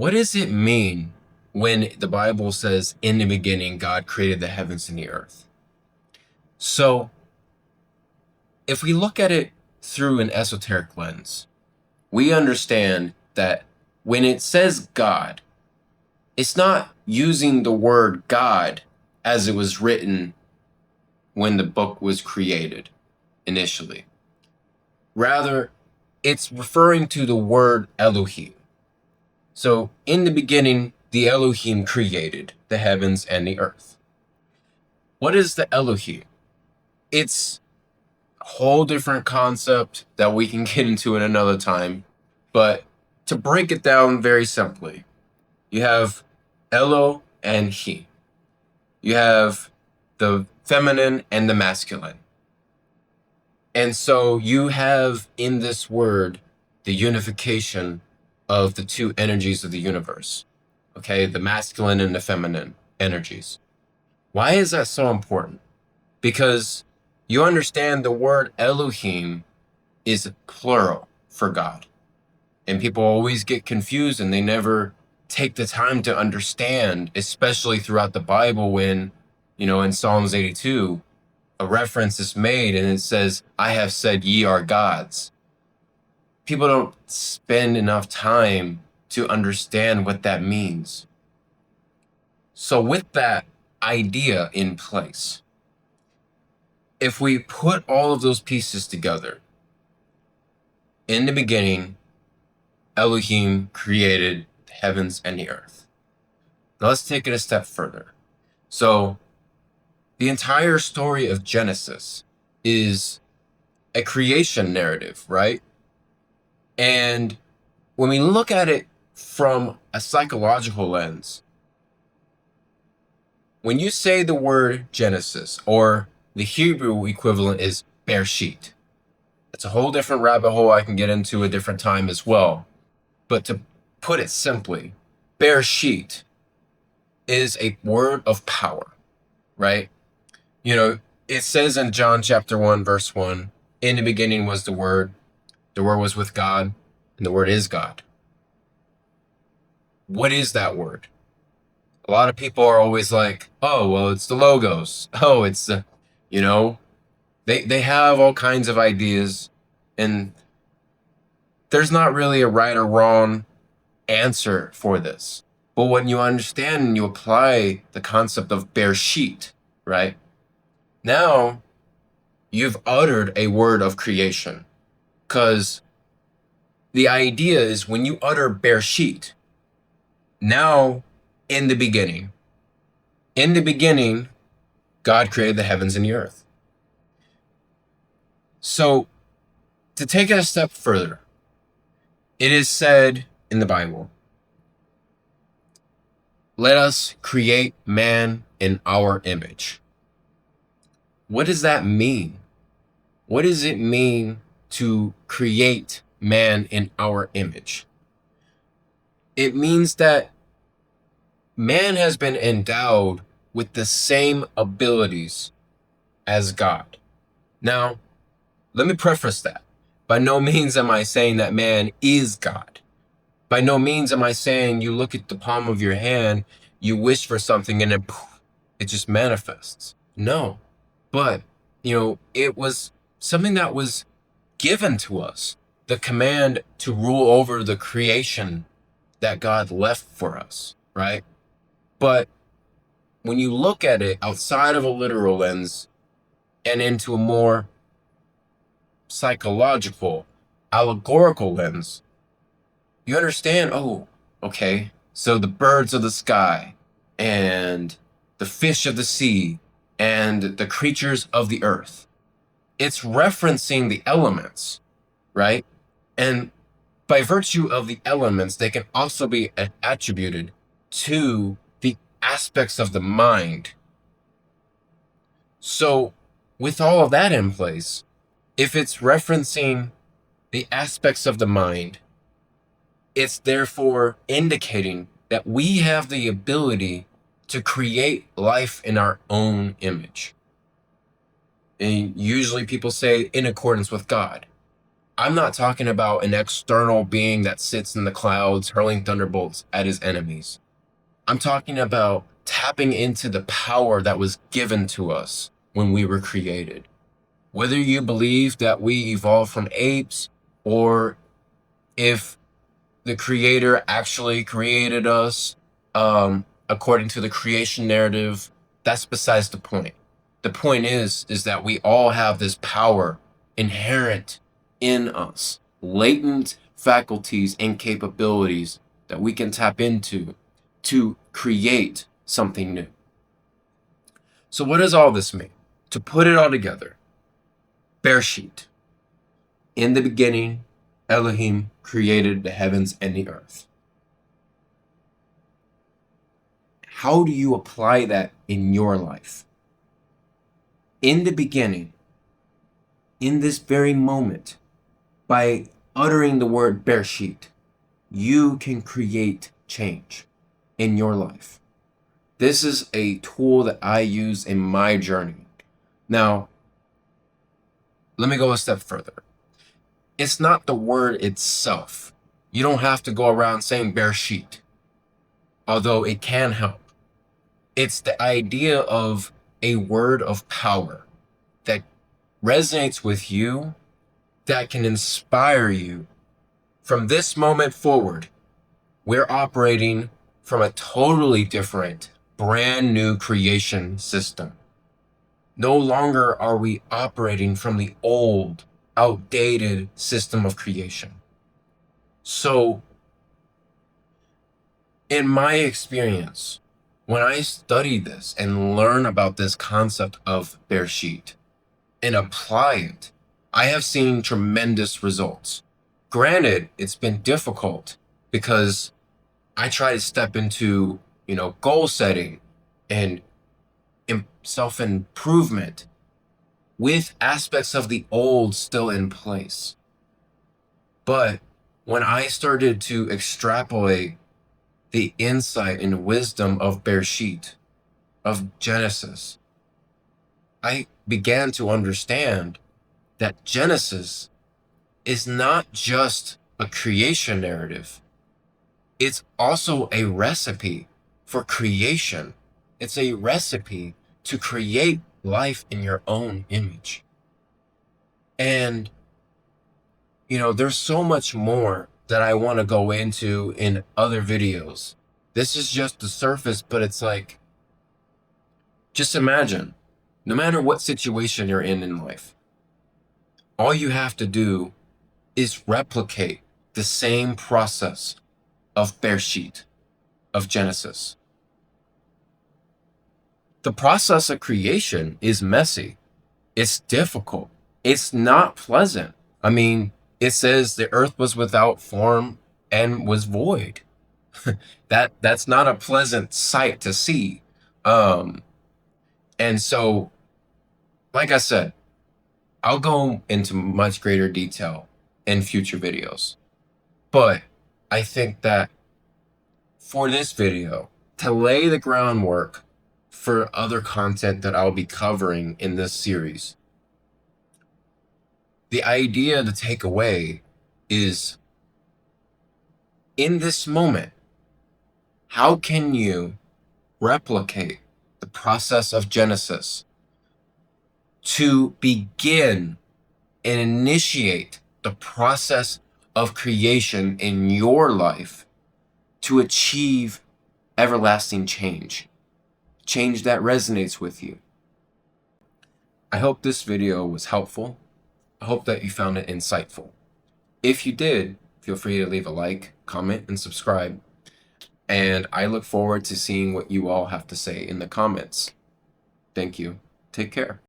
What does it mean when the Bible says, in the beginning, God created the heavens and the earth? So, if we look at it through an esoteric lens, we understand that when it says God, it's not using the word God as it was written when the book was created initially. Rather, it's referring to the word Elohim. So, in the beginning, the Elohim created the heavens and the earth. What is the Elohim? It's a whole different concept that we can get into in another time. But to break it down very simply, you have Elo and He. You have the feminine and the masculine. And so you have in this word the unification of the two energies of the universe. Okay, the masculine and the feminine energies. Why is that so important? Because you understand the word Elohim is plural for God. And people always get confused and they never take the time to understand, especially throughout the Bible when, in Psalms 82, a reference is made and it says, I have said ye are gods. People don't spend enough time to understand what that means. So with that idea in place, if we put all of those pieces together, in the beginning, Elohim created the heavens and the earth. Now let's take it a step further. So the entire story of Genesis is a creation narrative, right? And when we look at it from a psychological lens, when you say the word Genesis, or the Hebrew equivalent is Bereshit, it's a whole different rabbit hole I can get into a different time as well. But to put it simply, Bereshit is a word of power, right? It says in John chapter 1, verse 1, in the beginning was the Word was with God, and the Word is God. What is that word? A lot of people are always like, oh, well, it's the logos. Oh, it's the, they have all kinds of ideas, and there's not really a right or wrong answer for this. But when you understand and you apply the concept of Bereshit, right? Now you've uttered a word of creation, because the idea is when you utter Bereshit, now in the beginning, God created the heavens and the earth. So to take it a step further, it is said in the Bible, let us create man in our image. What does that mean? What does it mean to create man in our image? It means that man has been endowed with the same abilities as God. Now, let me preface that. By no means am I saying that man is God. By no means am I saying you look at the palm of your hand, you wish for something, and then poof, it just manifests. No. But, it was something that was given to us, the command to rule over the creation that God left for us, right? But when you look at it outside of a literal lens and into a more psychological, allegorical lens, you understand, oh, okay, so the birds of the sky and the fish of the sea and the creatures of the earth, it's referencing the elements, right? And by virtue of the elements, they can also be attributed to the aspects of the mind. So with all of that in place, if it's referencing the aspects of the mind, it's therefore indicating that we have the ability to create life in our own image. And usually people say in accordance with God. I'm not talking about an external being that sits in the clouds hurling thunderbolts at his enemies. I'm talking about tapping into the power that was given to us when we were created. Whether you believe that we evolved from apes, or if the creator actually created us according to the creation narrative, that's besides the point. The point is that we all have this power inherent in us, latent faculties and capabilities that we can tap into to create something new. So what does all this mean? To put it all together, Bereshit. In the beginning, Elohim created the heavens and the earth. How do you apply that in your life? In the beginning, in this very moment, by uttering the word Bereshit, you can create change in your life. This is a tool that I use in my journey. Now, let me go a step further. It's not the word itself. You don't have to go around saying Bereshit, although it can help. It's the idea of a word of power that resonates with you, that can inspire you. From this moment forward, we're operating from a totally different, brand new creation system. No longer are we operating from the old, outdated system of creation. So, in my experience, when I study this and learn about this concept of Bereshit and apply it, I have seen tremendous results. Granted, it's been difficult because I try to step into, goal setting and self-improvement with aspects of the old still in place. But when I started to extrapolate the insight and wisdom of Bereshit, of Genesis, I began to understand that Genesis is not just a creation narrative. It's also a recipe for creation. It's a recipe to create life in your own image. And, there's so much more that I want to go into in other videos. This is just the surface, but it's like, just imagine, no matter what situation you're in life, all you have to do is replicate the same process of Bereshit, of Genesis. The process of creation is messy. It's difficult. It's not pleasant. I mean, it says the earth was without form and was void. That's not a pleasant sight to see. And so, like I said, I'll go into much greater detail in future videos. But I think that for this video, to lay the groundwork for other content that I'll be covering in this series, the idea to take away is, in this moment, how can you replicate the process of Genesis to begin and initiate the process of creation in your life to achieve everlasting change that resonates with you? I hope this video was helpful. I hope that you found it insightful. If you did, feel free to leave a like, comment, and subscribe. And I look forward to seeing what you all have to say in the comments. Thank you. Take care.